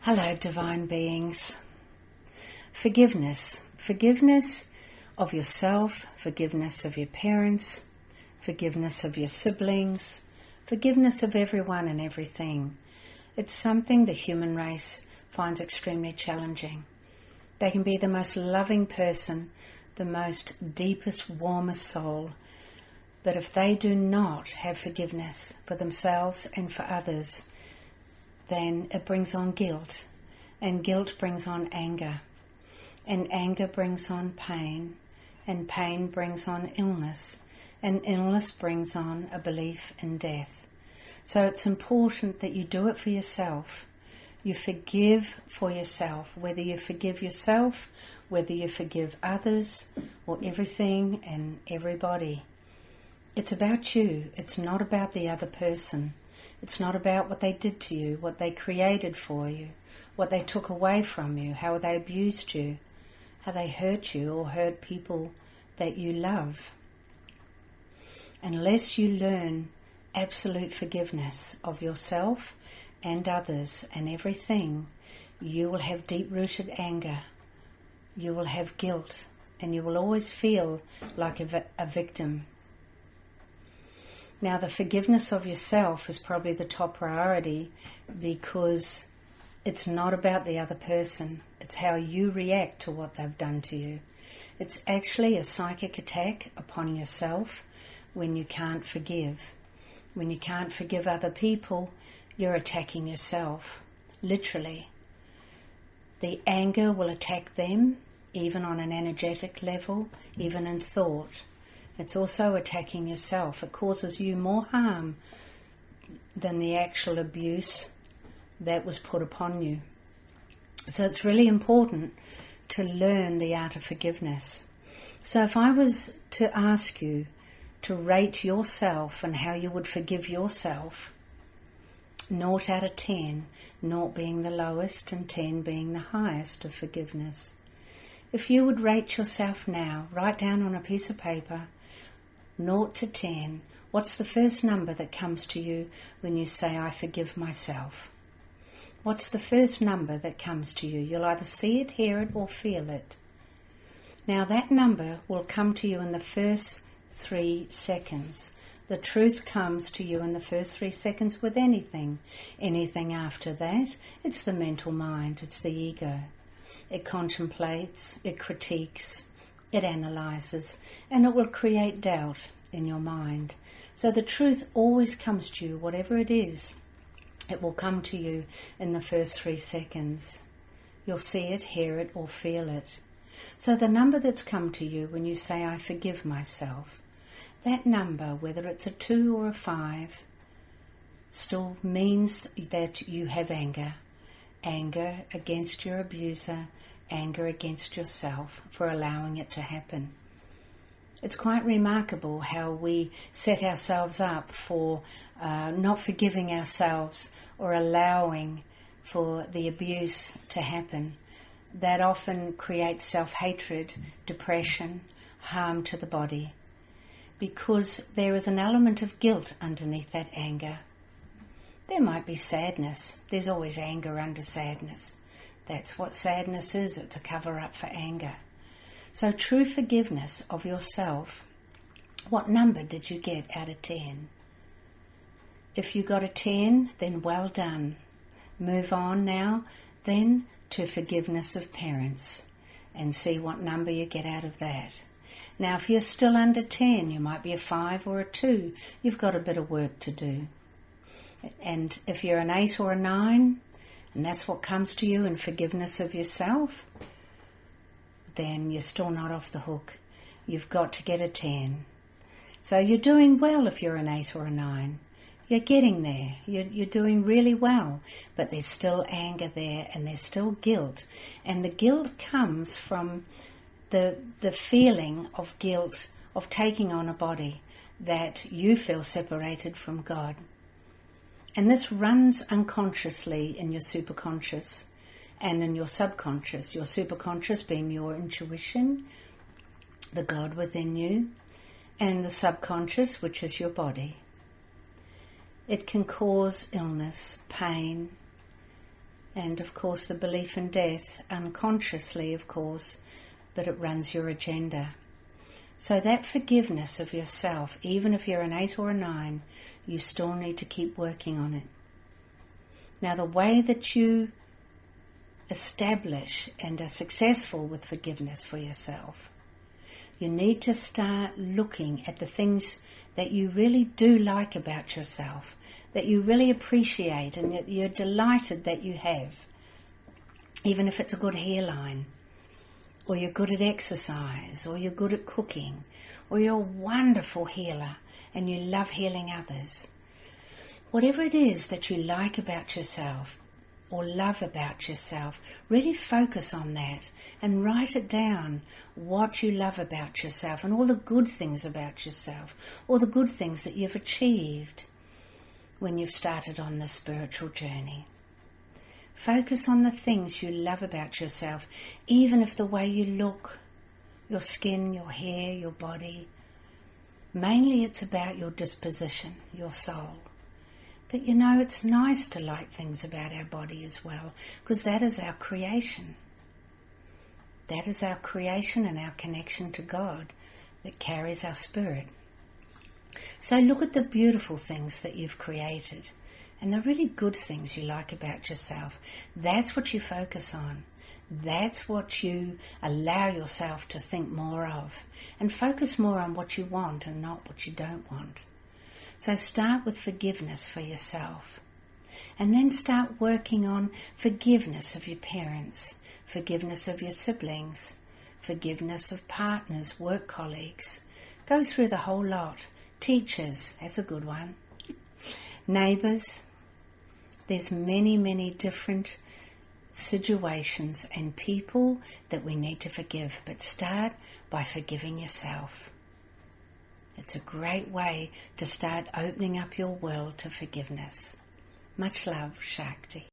Hello, divine beings. Forgiveness. Forgiveness of yourself, forgiveness of your parents, forgiveness of your siblings, forgiveness of everyone and everything. It's something the human race finds extremely challenging. They can be the most loving person, the most deepest, warmest soul, but if they do not have forgiveness for themselves and for others, then it brings on guilt, and guilt brings on anger, and anger brings on pain, and pain brings on illness, and illness brings on a belief in death. So it's important that you do it for yourself. You forgive for yourself, whether you forgive yourself, whether you forgive others, or everything and everybody. It's about you. It's not about the other person. It's not about what they did to you, what they created for you, what they took away from you, how they abused you, how they hurt you or hurt people that you love. Unless you learn absolute forgiveness of yourself and others and everything, you will have deep-rooted anger, you will have guilt, and you will always feel like a victim. Now, the forgiveness of yourself is probably the top priority because it's not about the other person. It's how you react to what they've done to you. It's actually a psychic attack upon yourself when you can't forgive. When you can't forgive other people, you're attacking yourself, literally. The anger will attack them, even on an energetic level, even in thought. It's also attacking yourself. It causes you more harm than the actual abuse that was put upon you. So it's really important to learn the art of forgiveness. So if I was to ask you to rate yourself and how you would forgive yourself, 0 out of 10, 0 being the lowest and 10 being the highest of forgiveness. If you would rate yourself now, write down on a piece of paper, 0 to 10, what's the first number that comes to you when you say, I forgive myself? What's the first number that comes to you? You'll either see it, hear it, or feel it. Now that number will come to you in the first 3 seconds. The truth comes to you in the first 3 seconds with anything. Anything after that, it's the mental mind, it's the ego. It contemplates, it critiques, it analyzes, and it will create doubt in your mind. So the truth always comes to you, whatever it is. It will come to you in the first 3 seconds. You'll see it, hear it, or feel it. So the number that's come to you when you say, I forgive myself, that number, whether it's a 2 or a 5, still means that you have anger. Anger against your abuser, anger against yourself for allowing it to happen. It's quite remarkable how we set ourselves up for not forgiving ourselves or allowing for the abuse to happen. That often creates self-hatred, depression, harm to the body, because there is an element of guilt underneath that anger. There might be sadness. There's always anger under sadness. That's what sadness is. It's a cover-up for anger. So true forgiveness of yourself, what number did you get out of 10? If you got a 10, then well done. Move on now then to forgiveness of parents and see what number you get out of that. Now if you're still under 10, you might be a 5 or a 2. You've got a bit of work to do. And if you're an 8 or a 9, and that's what comes to you in forgiveness of yourself, then you're still not off the hook. You've got to get a 10. So you're doing well if you're an 8 or a 9. You're getting there. You're doing really well. But there's still anger there and there's still guilt. And the guilt comes from the feeling of guilt of taking on a body that you feel separated from God. And this runs unconsciously in your superconscious and in your subconscious. Your superconscious being your intuition, the God within you, and the subconscious, which is your body. It can cause illness, pain, And of course the belief in death, unconsciously of course, but it runs your agenda. So that forgiveness of yourself, even if you're an 8 or a 9, you still need to keep working on it. Now the way that you establish and are successful with forgiveness for yourself, you need to start looking at the things that you really do like about yourself, that you really appreciate and that you're delighted that you have. Even if it's a good hairline, or you're good at exercise, or you're good at cooking, or you're a wonderful healer and you love healing others. Whatever it is that you like about yourself or love about yourself, really focus on that and write it down, what you love about yourself and all the good things about yourself, all the good things that you've achieved when you've started on this spiritual journey. Focus on the things you love about yourself, even if the way you look, your skin, your hair, your body. Mainly it's about your disposition, your soul. But you know, it's nice to like things about our body as well, because that is our creation. That is our creation and our connection to God that carries our spirit. So look at the beautiful things that you've created and the really good things you like about yourself. That's what you focus on. That's what you allow yourself to think more of. And focus more on what you want and not what you don't want. So start with forgiveness for yourself. And then start working on forgiveness of your parents, forgiveness of your siblings, forgiveness of partners, work colleagues. Go through the whole lot. Teachers, that's a good one. Neighbours. There's many, many different situations and people that we need to forgive. But start by forgiving yourself. It's a great way to start opening up your world to forgiveness. Much love, Shakti.